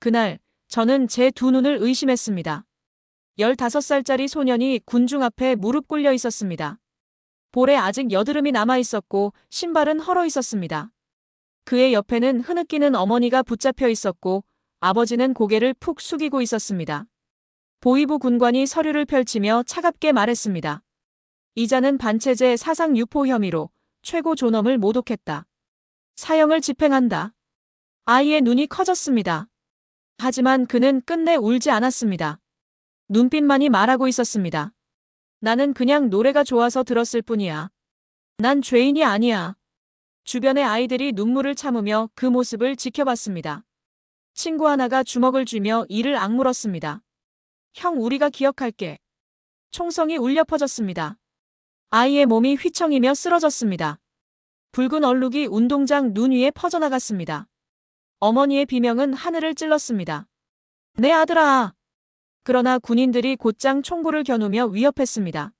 그날 저는 제 두 눈을 의심했습니다. 15살짜리 소년이 군중 앞에 무릎 꿇려 있었습니다. 볼에 아직 여드름이 남아 있었고 신발은 헐어 있었습니다. 그의 옆에는 흐느끼는 어머니가 붙잡혀 있었고 아버지는 고개를 푹 숙이고 있었습니다. 보위부 군관이 서류를 펼치며 차갑게 말했습니다. 이자는 반체제 사상 유포 혐의로 최고 존엄을 모독했다. 사형을 집행한다. 아이의 눈이 커졌습니다. 하지만 그는 끝내 울지 않았습니다. 눈빛만이 말하고 있었습니다. 나는 그냥 노래가 좋아서 들었을 뿐이야. 난 죄인이 아니야. 주변의 아이들이 눈물을 참으며 그 모습을 지켜봤습니다. 친구 하나가 주먹을 쥐며 이를 악물었습니다. 형, 우리가 기억할게. 총성이 울려 퍼졌습니다. 아이의 몸이 휘청이며 쓰러졌습니다. 붉은 얼룩이 운동장 눈 위에 퍼져나갔습니다. 어머니의 비명은 하늘을 찔렀습니다. 내 아들아! 그러나 군인들이 곧장 총구를 겨누며 위협했습니다.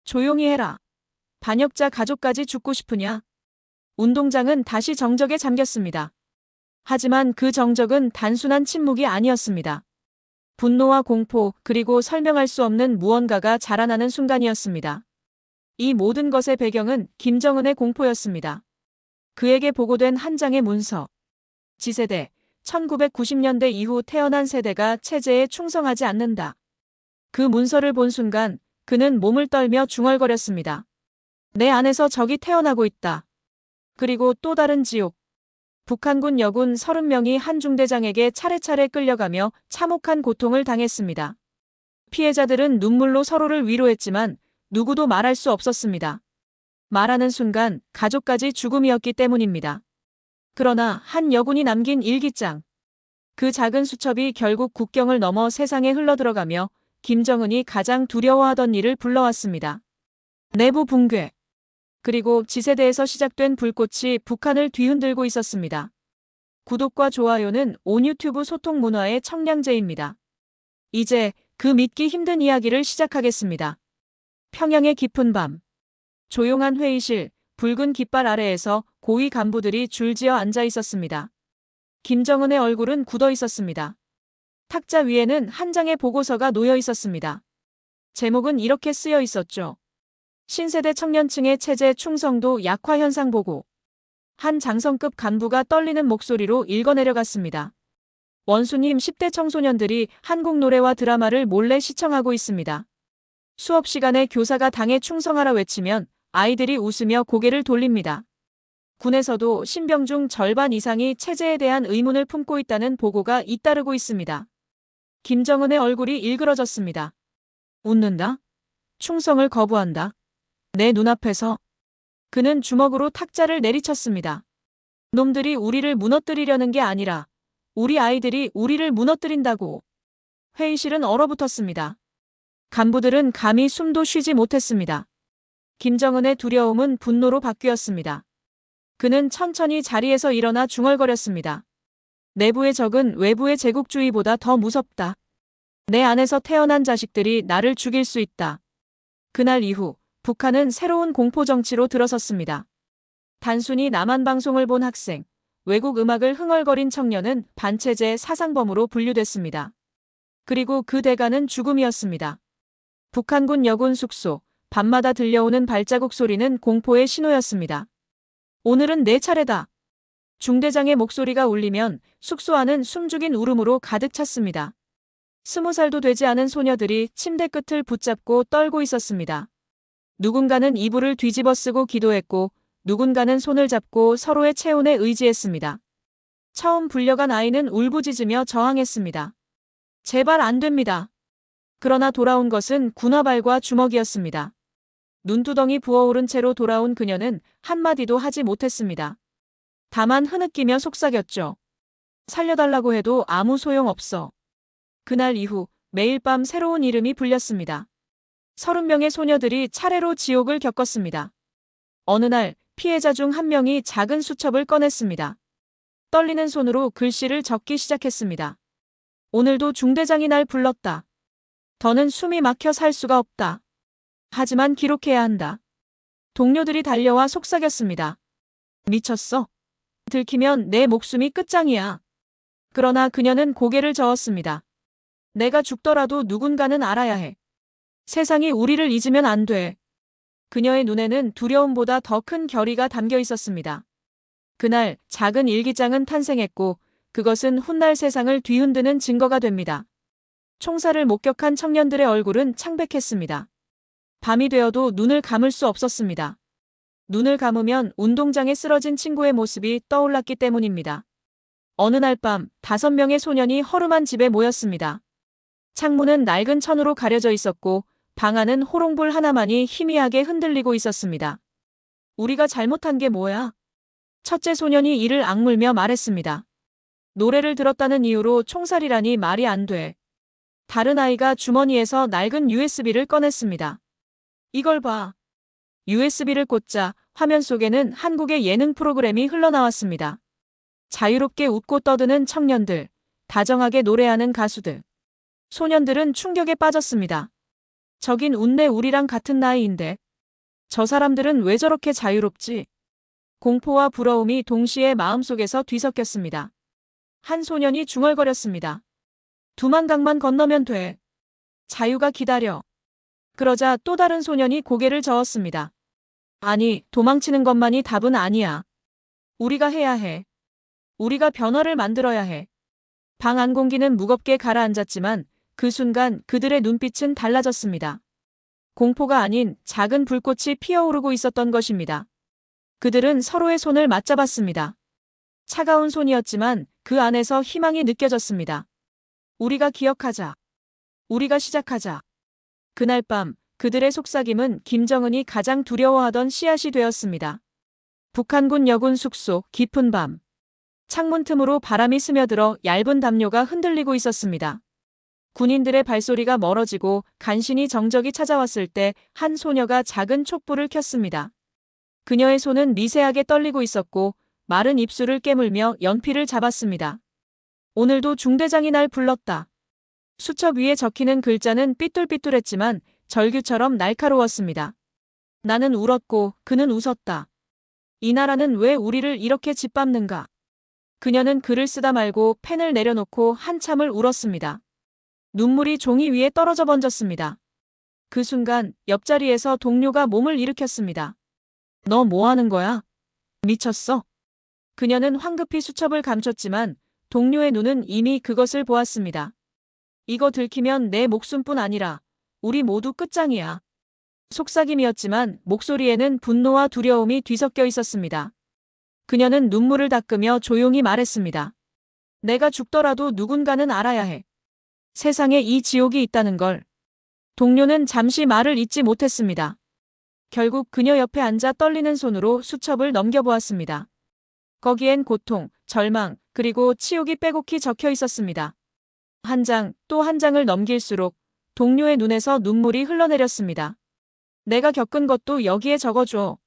조용히 해라. 반역자 가족까지 죽고 싶으냐? 운동장은 다시 정적에 잠겼습니다. 하지만 그 정적은 단순한 침묵이 아니었습니다. 분노와 공포, 그리고 설명할 수 없는 무언가가 자라나는 순간이었습니다. 이 모든 것의 배경은 김정은의 공포였습니다. 그에게 보고된 한 장의 문서. 지세대, 1990년대 이후 태어난 세대가 체제에 충성하지 않는다. 그 문서를 본 순간 그는 몸을 떨며 중얼거렸습니다. 내 안에서 적이 태어나고 있다. 그리고 또 다른 지옥. 북한군 여군 30명이 한 중대장에게 차례차례 끌려가며 참혹한 고통을 당했습니다. 피해자들은 눈물로 서로를 위로했지만 누구도 말할 수 없었습니다. 말하는 순간 가족까지 죽음이었기 때문입니다. 그러나 한 여군이 남긴 일기장. 그 작은 수첩이 결국 국경을 넘어 세상에 흘러들어가며 김정은이 가장 두려워하던 일을 불러왔습니다. 내부 붕괴. 그리고 지세대에서 시작된 불꽃이 북한을 뒤흔들고 있었습니다. 구독과 좋아요는 온 유튜브 소통 문화의 청량제입니다. 이제 그 믿기 힘든 이야기를 시작하겠습니다. 평양의 깊은 밤. 조용한 회의실, 붉은 깃발 아래에서 고위 간부들이 줄지어 앉아 있었습니다. 김정은의 얼굴은 굳어 있었습니다. 탁자 위에는 한 장의 보고서가 놓여 있었습니다. 제목은 이렇게 쓰여 있었죠. 신세대 청년층의 체제 충성도 약화 현상 보고. 한 장성급 간부가 떨리는 목소리로 읽어내려갔습니다. 원수님, 10대 청소년들이 한국 노래와 드라마를 몰래 시청하고 있습니다. 수업 시간에 교사가 당에 충성하라 외치면 아이들이 웃으며 고개를 돌립니다. 군에서도 신병 중 절반 이상이 체제에 대한 의문을 품고 있다는 보고가 잇따르고 있습니다. 김정은의 얼굴이 일그러졌습니다. 웃는다? 충성을 거부한다? 내 눈앞에서. 그는 주먹으로 탁자를 내리쳤습니다. 놈들이 우리를 무너뜨리려는 게 아니라 우리 아이들이 우리를 무너뜨린다고. 회의실은 얼어붙었습니다. 간부들은 감히 숨도 쉬지 못했습니다. 김정은의 두려움은 분노로 바뀌었습니다. 그는 천천히 자리에서 일어나 중얼거렸습니다. 내부의 적은 외부의 제국주의보다 더 무섭다. 내 안에서 태어난 자식들이 나를 죽일 수 있다. 그날 이후 북한은 새로운 공포정치로 들어섰습니다. 단순히 남한 방송을 본 학생, 외국 음악을 흥얼거린 청년은 반체제 사상범으로 분류됐습니다. 그리고 그 대가는 죽음이었습니다. 북한군 여군 숙소, 밤마다 들려오는 발자국 소리는 공포의 신호였습니다. 오늘은 내 차례다. 중대장의 목소리가 울리면 숙소 안은 숨죽인 울음으로 가득 찼습니다. 20살도 되지 않은 소녀들이 침대 끝을 붙잡고 떨고 있었습니다. 누군가는 이불을 뒤집어 쓰고 기도했고 누군가는 손을 잡고 서로의 체온에 의지했습니다. 처음 불려간 아이는 울부짖으며 저항했습니다. 제발 안 됩니다. 그러나 돌아온 것은 군화발과 주먹이었습니다. 눈두덩이 부어오른 채로 돌아온 그녀는 한마디도 하지 못했습니다. 다만 흐느끼며 속삭였죠. 살려달라고 해도 아무 소용없어. 그날 이후 매일 밤 새로운 이름이 불렸습니다. 30명의 소녀들이 차례로 지옥을 겪었습니다. 어느 날 피해자 중 한 명이 작은 수첩을 꺼냈습니다. 떨리는 손으로 글씨를 적기 시작했습니다. 오늘도 중대장이 날 불렀다. 더는 숨이 막혀 살 수가 없다. 하지만 기록해야 한다. 동료들이 달려와 속삭였습니다. 미쳤어? 들키면 내 목숨이 끝장이야. 그러나 그녀는 고개를 저었습니다. 내가 죽더라도 누군가는 알아야 해. 세상이 우리를 잊으면 안 돼. 그녀의 눈에는 두려움보다 더 큰 결의가 담겨 있었습니다. 그날 작은 일기장은 탄생했고 그것은 훗날 세상을 뒤흔드는 증거가 됩니다. 총살을 목격한 청년들의 얼굴은 창백했습니다. 밤이 되어도 눈을 감을 수 없었습니다. 눈을 감으면 운동장에 쓰러진 친구의 모습이 떠올랐기 때문입니다. 어느 날 밤 5명의 소년이 허름한 집에 모였습니다. 창문은 낡은 천으로 가려져 있었고 방 안은 호롱불 하나만이 희미하게 흔들리고 있었습니다. 우리가 잘못한 게 뭐야? 첫째 소년이 이를 악물며 말했습니다. 노래를 들었다는 이유로 총살이라니 말이 안 돼. 다른 아이가 주머니에서 낡은 USB를 꺼냈습니다. 이걸 봐. USB를 꽂자 화면 속에는 한국의 예능 프로그램이 흘러나왔습니다. 자유롭게 웃고 떠드는 청년들, 다정하게 노래하는 가수들. 소년들은 충격에 빠졌습니다. 저긴 운내 우리랑 같은 나이인데. 저 사람들은 왜 저렇게 자유롭지? 공포와 부러움이 동시에 마음속에서 뒤섞였습니다. 한 소년이 중얼거렸습니다. 두만강만 건너면 돼. 자유가 기다려. 그러자 또 다른 소년이 고개를 저었습니다. 아니, 도망치는 것만이 답은 아니야. 우리가 해야 해. 우리가 변화를 만들어야 해. 방 안 공기는 무겁게 가라앉았지만 그 순간 그들의 눈빛은 달라졌습니다. 공포가 아닌 작은 불꽃이 피어오르고 있었던 것입니다. 그들은 서로의 손을 맞잡았습니다. 차가운 손이었지만 그 안에서 희망이 느껴졌습니다. 우리가 기억하자. 우리가 시작하자. 그날 밤 그들의 속삭임은 김정은이 가장 두려워하던 씨앗이 되었습니다. 북한군 여군 숙소 깊은 밤. 창문 틈으로 바람이 스며들어 얇은 담요가 흔들리고 있었습니다. 군인들의 발소리가 멀어지고 간신히 정적이 찾아왔을 때 한 소녀가 작은 촛불을 켰습니다. 그녀의 손은 미세하게 떨리고 있었고 마른 입술을 깨물며 연필을 잡았습니다. 오늘도 중대장이 날 불렀다. 수첩 위에 적히는 글자는 삐뚤삐뚤했지만 절규처럼 날카로웠습니다. 나는 울었고 그는 웃었다. 이 나라는 왜 우리를 이렇게 짓밟는가? 그녀는 글을 쓰다 말고 펜을 내려놓고 한참을 울었습니다. 눈물이 종이 위에 떨어져 번졌습니다. 그 순간 옆자리에서 동료가 몸을 일으켰습니다. 너 뭐 하는 거야? 미쳤어? 그녀는 황급히 수첩을 감췄지만 동료의 눈은 이미 그것을 보았습니다. 이거 들키면 내 목숨뿐 아니라 우리 모두 끝장이야. 속삭임이었지만 목소리에는 분노와 두려움이 뒤섞여 있었습니다. 그녀는 눈물을 닦으며 조용히 말했습니다. 내가 죽더라도 누군가는 알아야 해. 세상에 이 지옥이 있다는 걸. 동료는 잠시 말을 잇지 못했습니다. 결국 그녀 옆에 앉아 떨리는 손으로 수첩을 넘겨보았습니다. 거기엔 고통, 절망, 그리고 치욕이 빼곡히 적혀 있었습니다. 한 장, 또 한 장을 넘길수록 동료의 눈에서 눈물이 흘러내렸습니다. 내가 겪은 것도 여기에 적어줘.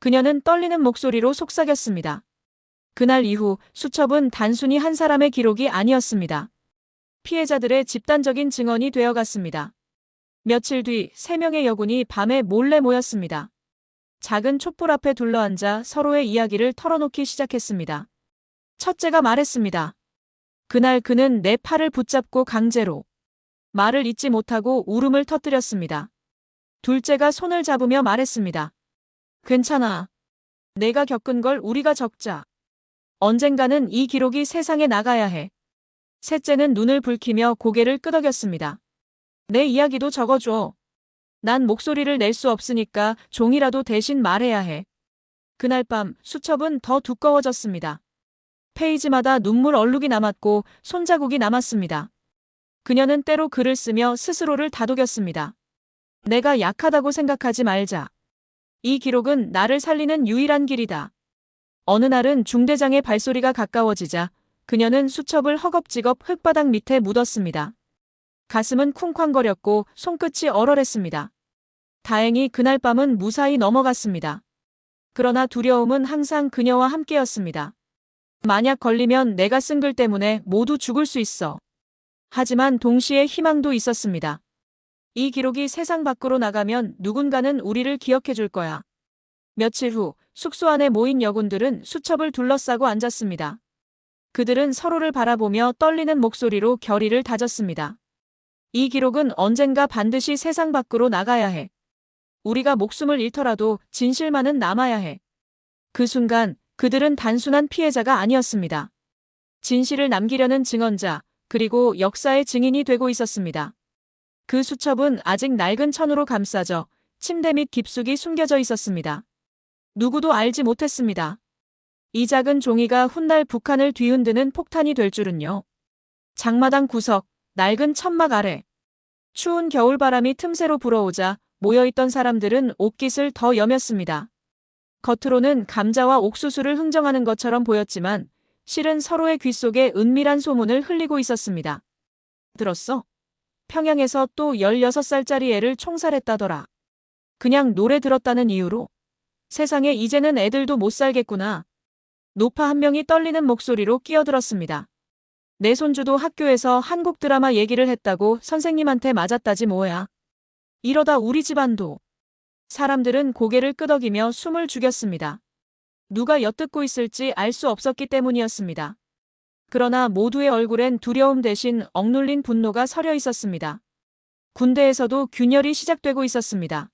그녀는 떨리는 목소리로 속삭였습니다. 그날 이후 수첩은 단순히 한 사람의 기록이 아니었습니다. 피해자들의 집단적인 증언이 되어갔습니다. 며칠 뒤 3명의 여군이 밤에 몰래 모였습니다. 작은 촛불 앞에 둘러앉아 서로의 이야기를 털어놓기 시작했습니다. 첫째가 말했습니다. 그날 그는 내 팔을 붙잡고 강제로. 말을 잇지 못하고 울음을 터뜨렸습니다. 둘째가 손을 잡으며 말했습니다. 괜찮아. 내가 겪은 걸 우리가 적자. 언젠가는 이 기록이 세상에 나가야 해. 셋째는 눈을 붉히며 고개를 끄덕였습니다. 내 이야기도 적어줘. 난 목소리를 낼 수 없으니까 종이라도 대신 말해야 해. 그날 밤 수첩은 더 두꺼워졌습니다. 페이지마다 눈물 얼룩이 남았고 손자국이 남았습니다. 그녀는 때로 글을 쓰며 스스로를 다독였습니다. 내가 약하다고 생각하지 말자. 이 기록은 나를 살리는 유일한 길이다. 어느 날은 중대장의 발소리가 가까워지자 그녀는 수첩을 허겁지겁 흙바닥 밑에 묻었습니다. 가슴은 쿵쾅거렸고 손끝이 얼얼했습니다. 다행히 그날 밤은 무사히 넘어갔습니다. 그러나 두려움은 항상 그녀와 함께였습니다. 만약 걸리면 내가 쓴 글 때문에 모두 죽을 수 있어. 하지만 동시에 희망도 있었습니다. 이 기록이 세상 밖으로 나가면 누군가는 우리를 기억해 줄 거야. 며칠 후 숙소 안에 모인 여군들은 수첩을 둘러싸고 앉았습니다. 그들은 서로를 바라보며 떨리는 목소리로 결의를 다졌습니다. 이 기록은 언젠가 반드시 세상 밖으로 나가야 해. 우리가 목숨을 잃더라도 진실만은 남아야 해. 그 순간 그들은 단순한 피해자가 아니었습니다. 진실을 남기려는 증언자, 그리고 역사의 증인이 되고 있었습니다. 그 수첩은 아직 낡은 천으로 감싸져 침대 밑 깊숙이 숨겨져 있었습니다. 누구도 알지 못했습니다. 이 작은 종이가 훗날 북한을 뒤흔드는 폭탄이 될 줄은요. 장마당 구석, 낡은 천막 아래. 추운 겨울바람이 틈새로 불어오자 모여있던 사람들은 옷깃을 더 여몄습니다. 겉으로는 감자와 옥수수를 흥정하는 것처럼 보였지만 실은 서로의 귀 속에 은밀한 소문을 흘리고 있었습니다. 들었어? 평양에서 또 16살짜리 애를 총살했다더라. 그냥 노래 들었다는 이유로. 세상에 이제는 애들도 못 살겠구나. 노파 한 명이 떨리는 목소리로 끼어들었습니다. 내 손주도 학교에서 한국 드라마 얘기를 했다고 선생님한테 맞았다지 뭐야. 이러다 우리 집안도. 사람들은 고개를 끄덕이며 숨을 죽였습니다. 누가 엿듣고 있을지 알 수 없었기 때문이었습니다. 그러나 모두의 얼굴엔 두려움 대신 억눌린 분노가 서려 있었습니다. 군대에서도 균열이 시작되고 있었습니다.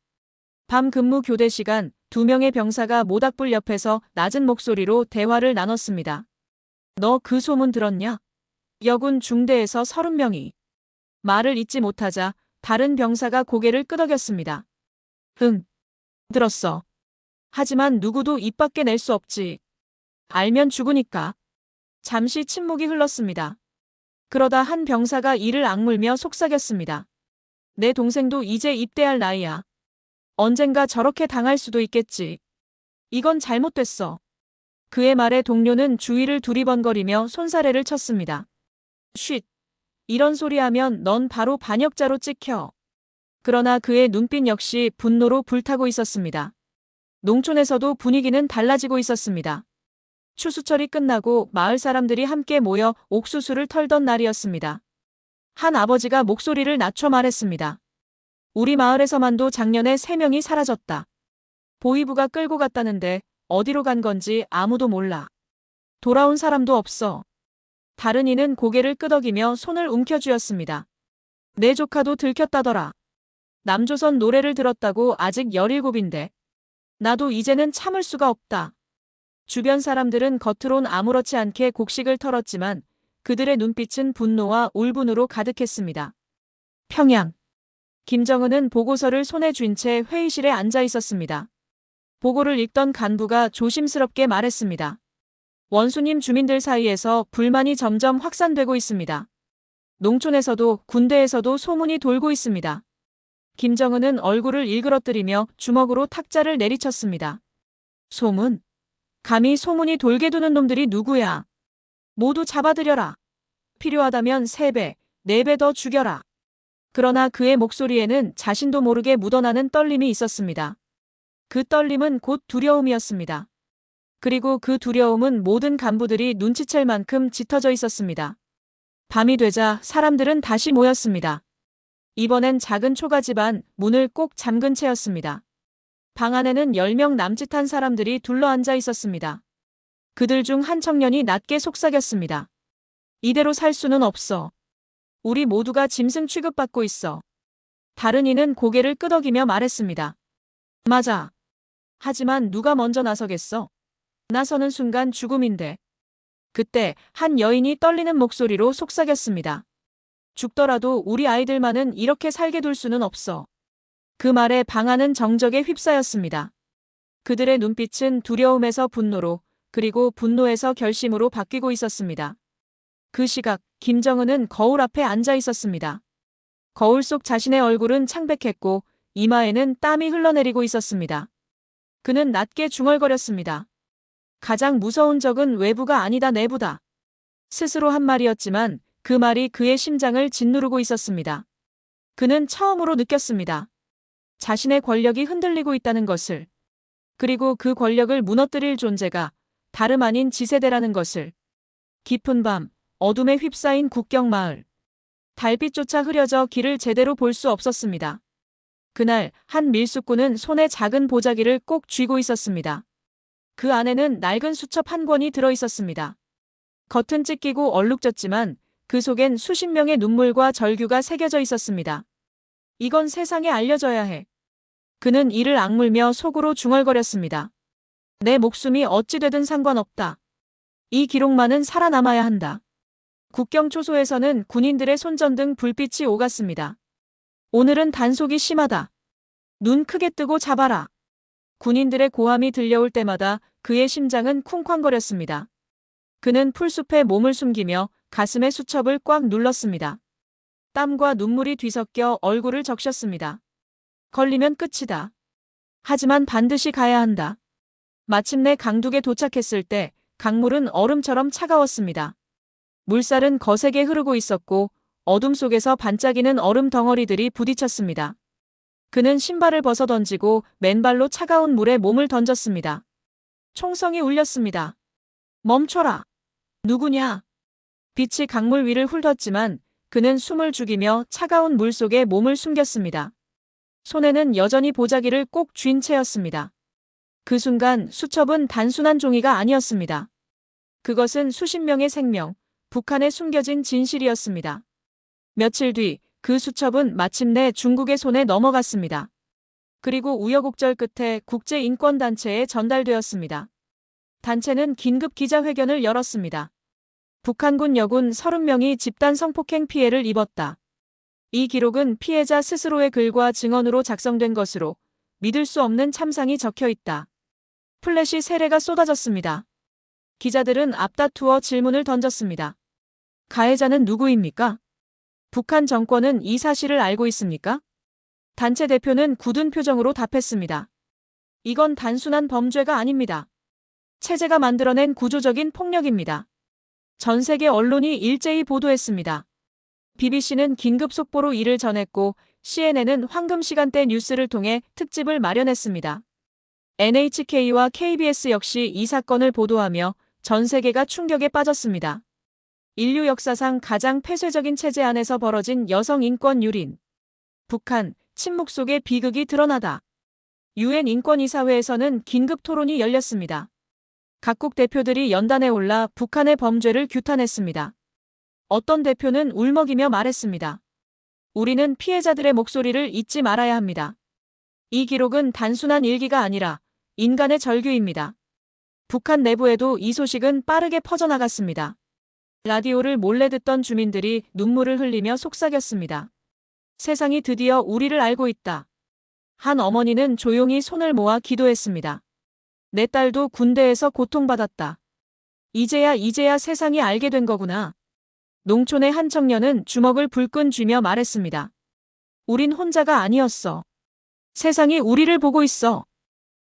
밤 근무 교대 시간 2명의 병사가 모닥불 옆에서 낮은 목소리로 대화를 나눴습니다. 너 그 소문 들었냐? 여군 중대에서 30명이. 말을 잇지 못하자 다른 병사가 고개를 끄덕였습니다. 응. 들었어. 하지만 누구도 입 밖에 낼 수 없지. 알면 죽으니까. 잠시 침묵이 흘렀습니다. 그러다 한 병사가 이를 악물며 속삭였습니다. 내 동생도 이제 입대할 나이야. 언젠가 저렇게 당할 수도 있겠지. 이건 잘못됐어. 그의 말에 동료는 주위를 두리번거리며 손사래를 쳤습니다. 쉿. 이런 소리 하면 넌 바로 반역자로 찍혀. 그러나 그의 눈빛 역시 분노로 불타고 있었습니다. 농촌에서도 분위기는 달라지고 있었습니다. 추수철이 끝나고 마을 사람들이 함께 모여 옥수수를 털던 날이었습니다. 한 아버지가 목소리를 낮춰 말했습니다. 우리 마을에서만도 작년에 3명이 사라졌다. 보이부가 끌고 갔다는데 어디로 간 건지 아무도 몰라. 돌아온 사람도 없어. 다른 이는 고개를 끄덕이며 손을 움켜쥐었습니다. 내 조카도 들켰다더라. 남조선 노래를 들었다고 아직 17인데. 나도 이제는 참을 수가 없다. 주변 사람들은 겉으론 아무렇지 않게 곡식을 털었지만 그들의 눈빛은 분노와 울분으로 가득했습니다. 평양. 김정은은 보고서를 손에 쥔 채 회의실에 앉아 있었습니다. 보고를 읽던 간부가 조심스럽게 말했습니다. 원수님, 주민들 사이에서 불만이 점점 확산되고 있습니다. 농촌에서도 군대에서도 소문이 돌고 있습니다. 김정은은 얼굴을 일그러뜨리며 주먹으로 탁자를 내리쳤습니다. 소문? 감히 소문이 돌게 두는 놈들이 누구야? 모두 잡아들여라. 필요하다면 3배, 4배 더 죽여라. 그러나 그의 목소리에는 자신도 모르게 묻어나는 떨림이 있었습니다. 그 떨림은 곧 두려움이었습니다. 그리고 그 두려움은 모든 간부들이 눈치챌 만큼 짙어져 있었습니다. 밤이 되자 사람들은 다시 모였습니다. 이번엔 작은 초가집안 문을 꼭 잠근 채였습니다. 방 안에는 10명 남짓한 사람들이 둘러앉아 있었습니다. 그들 중 한 청년이 낮게 속삭였습니다. 이대로 살 수는 없어. 우리 모두가 짐승 취급받고 있어. 다른 이는 고개를 끄덕이며 말했습니다. 맞아. 하지만 누가 먼저 나서겠어? 나서는 순간 죽음인데. 그때 한 여인이 떨리는 목소리로 속삭였습니다. 죽더라도 우리 아이들만은 이렇게 살게 둘 수는 없어. 그 말에 방 안은 정적에 휩싸였습니다. 그들의 눈빛은 두려움에서 분노로, 그리고 분노에서 결심으로 바뀌고 있었습니다. 그 시각 김정은은 거울 앞에 앉아 있었습니다. 거울 속 자신의 얼굴은 창백했고 이마에는 땀이 흘러내리고 있었습니다. 그는 낮게 중얼거렸습니다. 가장 무서운 적은 외부가 아니다, 내부다. 스스로 한 말이었지만 그 말이 그의 심장을 짓누르고 있었습니다. 그는 처음으로 느꼈습니다. 자신의 권력이 흔들리고 있다는 것을. 그리고 그 권력을 무너뜨릴 존재가 다름 아닌 지세대라는 것을. 깊은 밤, 어둠에 휩싸인 국경마을. 달빛조차 흐려져 길을 제대로 볼 수 없었습니다. 그날 한 밀수꾼은 손에 작은 보자기를 꼭 쥐고 있었습니다. 그 안에는 낡은 수첩 한 권이 들어 있었습니다. 겉은 찢기고 얼룩졌지만 그 속엔 수십 명의 눈물과 절규가 새겨져 있었습니다. 이건 세상에 알려져야 해. 그는 이를 악물며 속으로 중얼거렸습니다. 내 목숨이 어찌 되든 상관없다. 이 기록만은 살아남아야 한다. 국경 초소에서는 군인들의 손전등 불빛이 오갔습니다. 오늘은 단속이 심하다. 눈 크게 뜨고 잡아라. 군인들의 고함이 들려올 때마다 그의 심장은 쿵쾅거렸습니다. 그는 풀숲에 몸을 숨기며 가슴의 수첩을 꽉 눌렀습니다. 땀과 눈물이 뒤섞여 얼굴을 적셨습니다. 걸리면 끝이다. 하지만 반드시 가야 한다. 마침내 강둑에 도착했을 때 강물은 얼음처럼 차가웠습니다. 물살은 거세게 흐르고 있었고 어둠 속에서 반짝이는 얼음 덩어리들이 부딪혔습니다. 그는 신발을 벗어 던지고 맨발로 차가운 물에 몸을 던졌습니다. 총성이 울렸습니다. 멈춰라. 누구냐? 빛이 강물 위를 훑었지만 그는 숨을 죽이며 차가운 물 속에 몸을 숨겼습니다. 손에는 여전히 보자기를 꼭 쥔 채였습니다. 그 순간 수첩은 단순한 종이가 아니었습니다. 그것은 수십 명의 생명, 북한에 숨겨진 진실이었습니다. 며칠 뒤 그 수첩은 마침내 중국의 손에 넘어갔습니다. 그리고 우여곡절 끝에 국제인권단체에 전달되었습니다. 단체는 긴급 기자회견을 열었습니다. 북한군 여군 30명이 집단 성폭행 피해를 입었다. 이 기록은 피해자 스스로의 글과 증언으로 작성된 것으로 믿을 수 없는 참상이 적혀 있다. 플래시 세례가 쏟아졌습니다. 기자들은 앞다투어 질문을 던졌습니다. 가해자는 누구입니까? 북한 정권은 이 사실을 알고 있습니까? 단체 대표는 굳은 표정으로 답했습니다. 이건 단순한 범죄가 아닙니다. 체제가 만들어낸 구조적인 폭력입니다. 전 세계 언론이 일제히 보도했습니다. BBC는 긴급 속보로 이를 전했고 CNN은 황금 시간대 뉴스를 통해 특집을 마련했습니다. NHK와 KBS 역시 이 사건을 보도하며 전 세계가 충격에 빠졌습니다. 인류 역사상 가장 폐쇄적인 체제 안에서 벌어진 여성 인권 유린. 북한, 침묵 속의 비극이 드러나다. UN 인권이사회에서는 긴급 토론이 열렸습니다. 각국 대표들이 연단에 올라 북한의 범죄를 규탄했습니다. 어떤 대표는 울먹이며 말했습니다. 우리는 피해자들의 목소리를 잊지 말아야 합니다. 이 기록은 단순한 일기가 아니라 인간의 절규입니다. 북한 내부에도 이 소식은 빠르게 퍼져나갔습니다. 라디오를 몰래 듣던 주민들이 눈물을 흘리며 속삭였습니다. 세상이 드디어 우리를 알고 있다. 한 어머니는 조용히 손을 모아 기도했습니다. 내 딸도 군대에서 고통받았다. 이제야 세상이 알게 된 거구나. 농촌의 한 청년은 주먹을 불끈 쥐며 말했습니다. 우린 혼자가 아니었어. 세상이 우리를 보고 있어.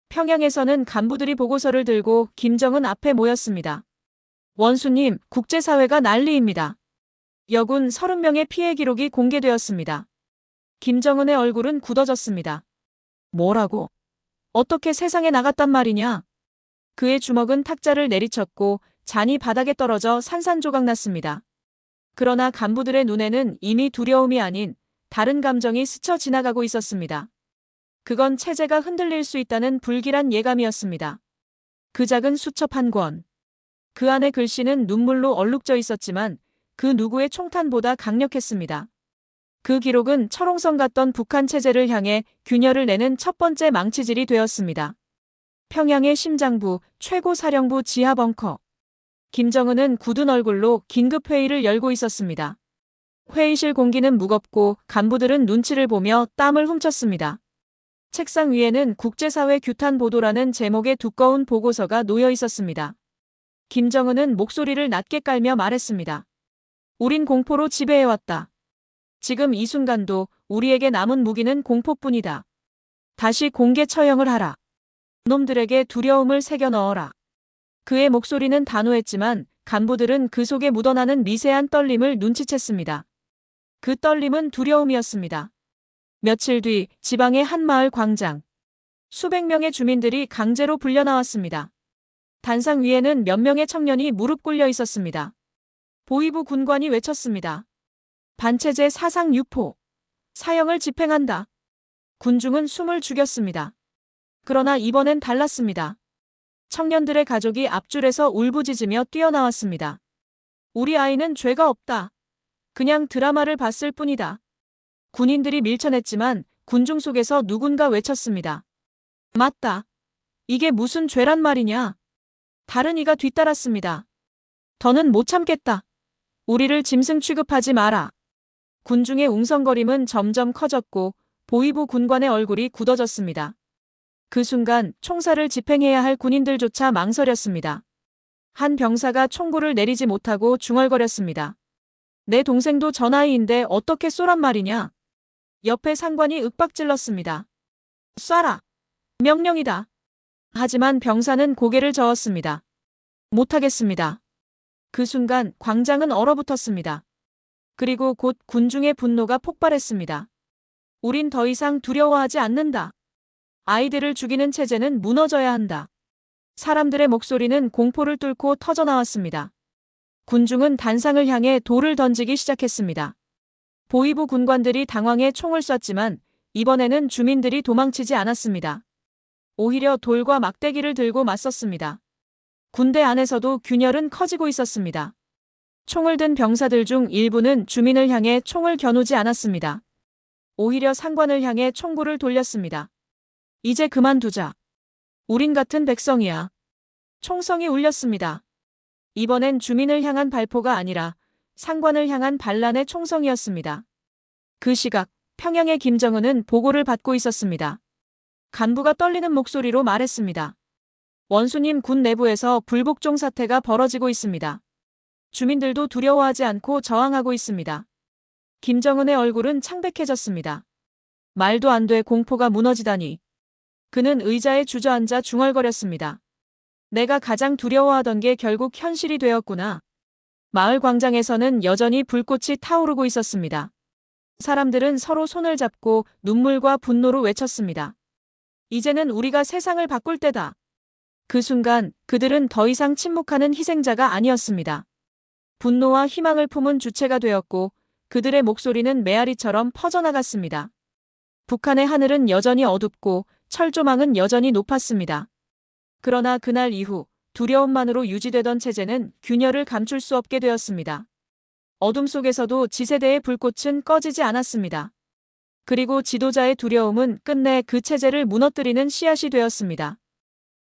평양에서는 간부들이 보고서를 들고 김정은 앞에 모였습니다. 원수님, 국제사회가 난리입니다. 여군 30명의 피해 기록이 공개되었습니다. 김정은의 얼굴은 굳어졌습니다. 뭐라고? 어떻게 세상에 나갔단 말이냐? 그의 주먹은 탁자를 내리쳤고 잔이 바닥에 떨어져 산산조각 났습니다. 그러나 간부들의 눈에는 이미 두려움이 아닌 다른 감정이 스쳐 지나가고 있었습니다. 그건 체제가 흔들릴 수 있다는 불길한 예감이었습니다. 그 작은 수첩 한 권. 그 안의 글씨는 눈물로 얼룩져 있었지만 그 누구의 총탄보다 강력했습니다. 그 기록은 철옹성 같던 북한 체제를 향해 균열을 내는 첫 번째 망치질이 되었습니다. 평양의 심장부, 최고사령부 지하 벙커. 김정은은 굳은 얼굴로 긴급 회의를 열고 있었습니다. 회의실 공기는 무겁고 간부들은 눈치를 보며 땀을 훔쳤습니다. 책상 위에는 국제사회 규탄 보도라는 제목의 두꺼운 보고서가 놓여 있었습니다. 김정은은 목소리를 낮게 깔며 말했습니다. 우린 공포로 지배해왔다. 지금 이 순간도 우리에게 남은 무기는 공포뿐이다. 다시 공개 처형을 하라. 놈들에게 두려움을 새겨 넣어라. 그의 목소리는 단호했지만 간부들은 그 속에 묻어나는 미세한 떨림을 눈치챘습니다. 그 떨림은 두려움이었습니다. 며칠 뒤 지방의 한 마을 광장. 수백 명의 주민들이 강제로 불려나왔습니다. 단상 위에는 몇 명의 청년이 무릎 꿇려 있었습니다. 보위부 군관이 외쳤습니다. 반체제 사상 유포. 사형을 집행한다. 군중은 숨을 죽였습니다. 그러나 이번엔 달랐습니다. 청년들의 가족이 앞줄에서 울부짖으며 뛰어나왔습니다. 우리 아이는 죄가 없다. 그냥 드라마를 봤을 뿐이다. 군인들이 밀쳐냈지만 군중 속에서 누군가 외쳤습니다. 맞다. 이게 무슨 죄란 말이냐. 다른 이가 뒤따랐습니다. 더는 못 참겠다. 우리를 짐승 취급하지 마라. 군중의 웅성거림은 점점 커졌고 보위부 군관의 얼굴이 굳어졌습니다. 그 순간 총살을 집행해야 할 군인들조차 망설였습니다. 한 병사가 총구를 내리지 못하고 중얼거렸습니다. 내 동생도 전하이인데 어떻게 쏘란 말이냐. 옆에 상관이 윽박질렀습니다. 쏴라. 명령이다. 하지만 병사는 고개를 저었습니다. 못하겠습니다. 그 순간 광장은 얼어붙었습니다. 그리고 곧 군중의 분노가 폭발했습니다. 우린 더 이상 두려워하지 않는다. 아이들을 죽이는 체제는 무너져야 한다. 사람들의 목소리는 공포를 뚫고 터져나왔습니다. 군중은 단상을 향해 돌을 던지기 시작했습니다. 보위부 군관들이 당황해 총을 쐈지만 이번에는 주민들이 도망치지 않았습니다. 오히려 돌과 막대기를 들고 맞섰습니다. 군대 안에서도 균열은 커지고 있었습니다. 총을 든 병사들 중 일부는 주민을 향해 총을 겨누지 않았습니다. 오히려 상관을 향해 총구를 돌렸습니다. 이제 그만두자. 우린 같은 백성이야. 총성이 울렸습니다. 이번엔 주민을 향한 발포가 아니라 상관을 향한 반란의 총성이었습니다. 그 시각 평양의 김정은은 보고를 받고 있었습니다. 간부가 떨리는 목소리로 말했습니다. 원수님, 군 내부에서 불복종 사태가 벌어지고 있습니다. 주민들도 두려워하지 않고 저항하고 있습니다. 김정은의 얼굴은 창백해졌습니다. 말도 안 돼. 공포가 무너지다니. 그는 의자에 주저앉아 중얼거렸습니다. 내가 가장 두려워하던 게 결국 현실이 되었구나. 마을 광장에서는 여전히 불꽃이 타오르고 있었습니다. 사람들은 서로 손을 잡고 눈물과 분노로 외쳤습니다. 이제는 우리가 세상을 바꿀 때다. 그 순간 그들은 더 이상 침묵하는 희생자가 아니었습니다. 분노와 희망을 품은 주체가 되었고 그들의 목소리는 메아리처럼 퍼져나갔습니다. 북한의 하늘은 여전히 어둡고 철조망은 여전히 높았습니다. 그러나 그날 이후 두려움만으로 유지되던 체제는 균열을 감출 수 없게 되었습니다. 어둠 속에서도 지세대의 불꽃은 꺼지지 않았습니다. 그리고 지도자의 두려움은 끝내 그 체제를 무너뜨리는 씨앗이 되었습니다.